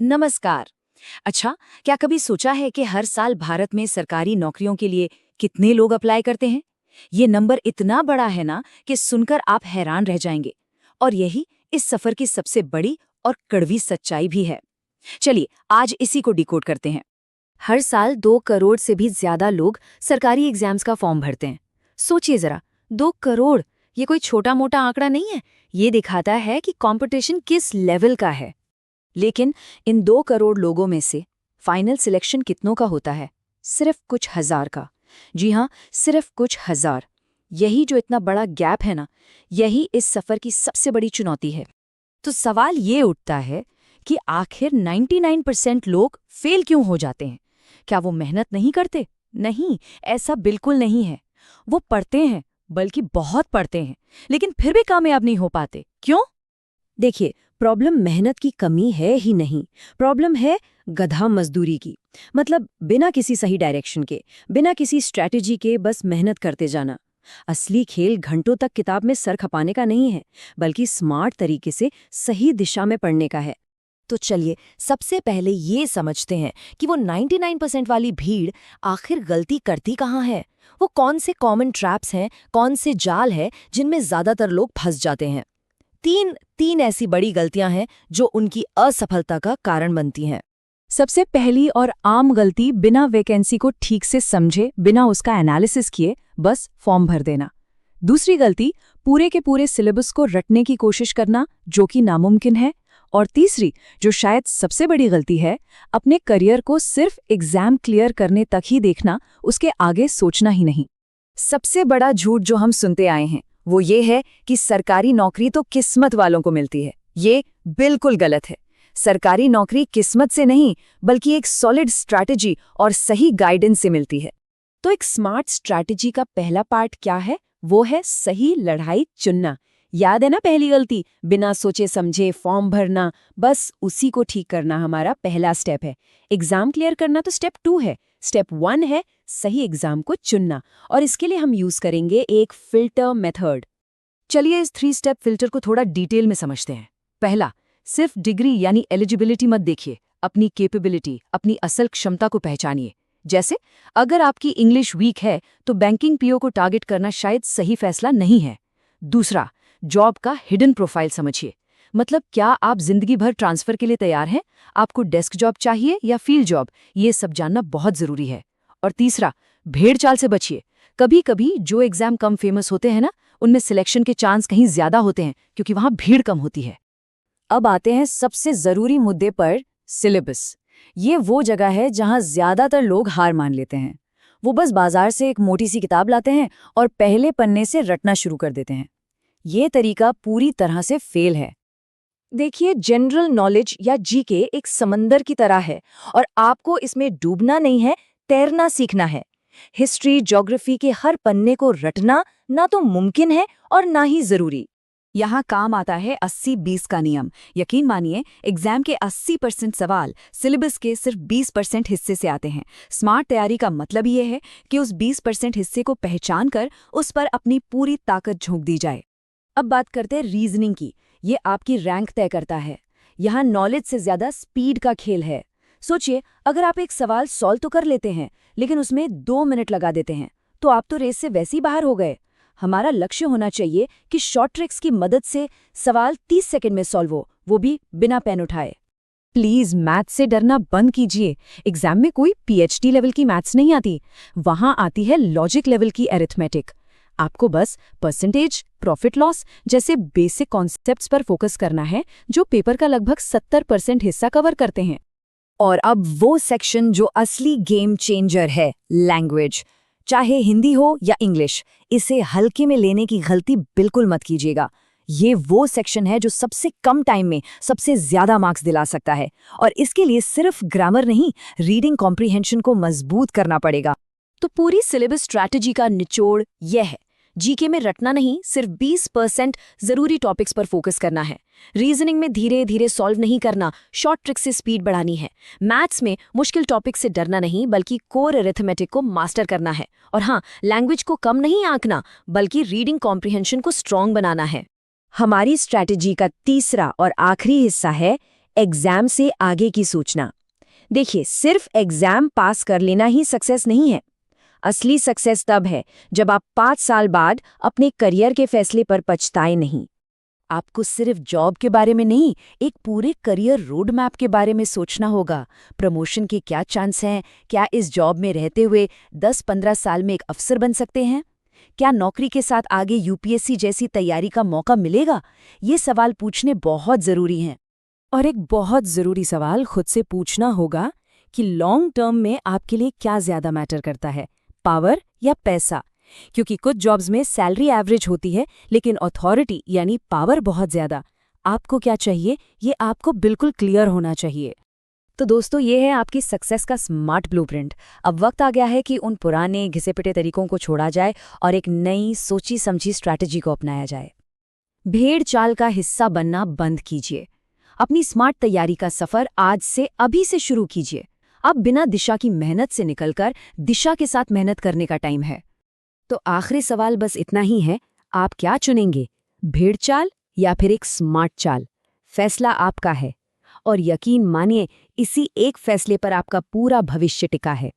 नमस्कार। अच्छा, क्या कभी सोचा है कि हर साल भारत में सरकारी नौकरियों के लिए कितने लोग अप्लाई करते हैं? ये नंबर इतना बड़ा है ना कि सुनकर आप हैरान रह जाएंगे। और यही इस सफर की सबसे बड़ी और कड़वी सच्चाई भी है। चलिए, आज इसी को डिकोड करते हैं। हर साल 2 करोड़ से भी ज्यादा लोग सरकारी एग्जाम्स का फॉर्म भरते हैं। सोचिए जरा, 2 करोड़, ये कोई छोटा मोटा आंकड़ा नहीं है। ये दिखाता है कि कंपटीशन किस लेवल का है। लेकिन इन 2 करोड़ लोगों में से फाइनल सिलेक्शन कितनों का होता है? सिर्फ कुछ हजार का। जी हाँ, सिर्फ कुछ हजार। यही जो इतना बड़ा गैप है ना, यही इस सफर की सबसे बड़ी चुनौती है। तो सवाल ये उठता है कि आखिर 99% लोग फेल क्यों हो जाते हैं? क्या वो मेहनत नहीं करते? नहीं, ऐसा बिल्कुल नहीं है। वो पढ़ते हैं, बल्कि बहुत पढ़ते हैं, लेकिन फिर भी कामयाब नहीं हो पाते। क्यों? देखिए, प्रॉब्लम मेहनत की कमी है ही नहीं, प्रॉब्लम है गधा मजदूरी की। मतलब बिना किसी सही डायरेक्शन के, बिना किसी स्ट्रैटेजी के बस मेहनत करते जाना। असली खेल घंटों तक किताब में सर खपाने का नहीं है, बल्कि स्मार्ट तरीके से सही दिशा में पढ़ने का है। तो चलिए, सबसे पहले ये समझते हैं कि वो 99% वाली भीड़ आखिर गलती करती कहाँ है। वो कौन से कॉमन ट्रैप्स हैं, कौन से जाल है जिनमें ज्यादातर लोग फंस जाते हैं। तीन ऐसी बड़ी गलतियां हैं जो उनकी असफलता का कारण बनती हैं। सबसे पहली और आम गलती, बिना वैकेंसी को ठीक से समझे, बिना उसका एनालिसिस किए बस फॉर्म भर देना। दूसरी गलती, पूरे के पूरे सिलेबस को रटने की कोशिश करना, जो कि नामुमकिन है। और तीसरी, जो शायद सबसे बड़ी गलती है, अपने करियर को सिर्फ एग्जाम क्लियर करने तक ही देखना, उसके आगे सोचना ही नहीं। सबसे बड़ा झूठ जो हम सुनते आए हैं वो ये है कि सरकारी नौकरी तो किस्मत वालों को मिलती है। ये बिल्कुल गलत है। सरकारी नौकरी किस्मत से नहीं, बल्कि एक सॉलिड स्ट्रैटेजी और सही गाइडेंस से मिलती है। तो एक स्मार्ट स्ट्रैटेजी का पहला पार्ट क्या है? वो है सही लड़ाई चुनना। याद है ना पहली गलती, बिना सोचे समझे फॉर्म भरना। बस उसी को ठीक करना हमारा पहला स्टेप है। एग्जाम क्लियर करना तो स्टेप 2 है। स्टेप 1 है सही एग्जाम को चुनना, और इसके लिए हम यूज करेंगे एक फिल्टर मेथड। चलिए, इस 3 स्टेप फिल्टर को थोड़ा डिटेल में समझते हैं। पहला, सिर्फ डिग्री यानी एलिजिबिलिटी मत देखिए, अपनी कैपेबिलिटी, अपनी असल क्षमता को पहचानिए। जैसे अगर आपकी इंग्लिश वीक है तो बैंकिंग पीओ को टारगेट करना शायद सही फैसला नहीं है। दूसरा, जॉब का हिडन प्रोफाइल समझिए। मतलब क्या आप जिंदगी भर ट्रांसफर के लिए तैयार हैं? आपको डेस्क जॉब चाहिए या फील्ड जॉब? ये सब जानना बहुत जरूरी है। और तीसरा, भेड़ चाल से बचिए। कभी कभी जो एग्जाम कम फेमस होते हैं ना, उनमें सिलेक्शन के चांस कहीं ज्यादा होते हैं, क्योंकि वहां भीड़ कम होती है। अब आते हैं सबसे जरूरी मुद्दे पर, सिलेबस। ये वो जगह है जहां ज्यादातर लोग हार मान लेते हैं। वो बस बाजार से एक मोटी सी किताब लाते हैं और पहले पन्ने से रटना शुरू कर देते हैं। ये तरीका पूरी तरह से फेल है। देखिए, जनरल नॉलेज या जीके एक समंदर की तरह है, और आपको इसमें डूबना नहीं है, तैरना सीखना है। हिस्ट्री, ज्योग्राफी के हर पन्ने को रटना ना तो मुमकिन है और ना ही जरूरी। यहाँ काम आता है 80-20 का नियम। यकीन मानिए, एग्जाम के 80% सवाल सिलेबस के सिर्फ 20% हिस्से से आते हैं। स्मार्ट तैयारी का मतलब ये है कि उस 20% हिस्से को पहचान कर उस पर अपनी पूरी ताकत झोंक दी जाए। अब बात करते हैं रीजनिंग की। ये आपकी रैंक तय करता है। यहाँ नॉलेज से ज्यादा स्पीड का खेल है। सोचिए, अगर आप एक सवाल सॉल्व तो कर लेते हैं, लेकिन उसमें 2 मिनट लगा देते हैं, तो आप तो रेस से वैसे ही बाहर हो गए। हमारा लक्ष्य होना चाहिए कि शॉर्ट ट्रिक्स की मदद से सवाल 30 सेकंड में सॉल्व हो, वो भी बिना पेन उठाए। प्लीज मैथ से डरना बंद कीजिए। एग्जाम में कोई पीएचडी लेवल की मैथ्स नहीं आती, वहां आती है लॉजिक लेवल की अरिथमेटिक। आपको बस परसेंटेज, प्रॉफिट लॉस जैसे बेसिक कॉन्सेप्ट्स पर फोकस करना है, जो पेपर का लगभग 70% हिस्सा कवर करते हैं। और अब वो सेक्शन जो असली गेम चेंजर है, लैंग्वेज। चाहे हिंदी हो या इंग्लिश, इसे हल्के में लेने की गलती बिल्कुल मत कीजिएगा। ये वो सेक्शन है जो सबसे कम टाइम में सबसे ज्यादा मार्क्स दिला सकता है, और इसके लिए सिर्फ ग्रामर नहीं, रीडिंग कॉम्प्रिहेंशन को मजबूत करना पड़ेगा। तो पूरी सिलेबस स्ट्रैटेजी का निचोड़ यह है, जीके में रटना नहीं, सिर्फ 20% जरूरी टॉपिक्स पर फोकस करना है। रीजनिंग में धीरे धीरे सॉल्व नहीं करना, शॉर्ट ट्रिक से स्पीड बढ़ानी है। मैथ्स में मुश्किल टॉपिक से डरना नहीं, बल्कि कोर अरिथमेटिक को मास्टर करना है। और हाँ, लैंग्वेज को कम नहीं आंकना, बल्कि रीडिंग कॉम्प्रिहेंशन को स्ट्रॉन्ग बनाना है। हमारी स्ट्रैटेजी का तीसरा और आखिरी हिस्सा है एग्जाम से आगे की सोचना। देखिए, सिर्फ एग्जाम पास कर लेना ही सक्सेस नहीं है। असली सक्सेस तब है जब आप 5 साल बाद अपने करियर के फैसले पर पछताए नहीं। आपको सिर्फ जॉब के बारे में नहीं, एक पूरे करियर रोड मैप के बारे में सोचना होगा। प्रमोशन के क्या चांस हैं? क्या इस जॉब में रहते हुए 10-15 साल में एक अफसर बन सकते हैं? क्या नौकरी के साथ आगे यूपीएससी जैसी तैयारी का मौका मिलेगा? ये सवाल पूछने बहुत जरूरी हैं। और एक बहुत ज़रूरी सवाल खुद से पूछना होगा कि लॉन्ग टर्म में आपके लिए क्या ज़्यादा मैटर करता है, पावर या पैसा? क्योंकि कुछ जॉब्स में सैलरी एवरेज होती है, लेकिन अथॉरिटी यानी पावर बहुत ज़्यादा। आपको क्या चाहिए, ये आपको बिल्कुल क्लियर होना चाहिए। तो दोस्तों, ये है आपकी सक्सेस का स्मार्ट ब्लूप्रिंट। अब वक्त आ गया है कि उन पुराने घिसे-पिटे तरीकों को छोड़ा जाए और एक नई सोची-समझी स्ट्रैटेजी को अपनाया जाए। भेड़ चाल का हिस्सा बनना बंद कीजिए। अपनी स्मार्ट तैयारी का सफर आज से अभी से शुरू कीजिए। अब बिना दिशा की मेहनत से निकलकर दिशा के साथ मेहनत करने का टाइम है। तो आखिरी सवाल बस इतना ही है, आप क्या चुनेंगे, भेड़ चाल या फिर एक स्मार्ट चाल? फैसला आपका है, और यकीन मानिए, इसी एक फैसले पर आपका पूरा भविष्य टिका है।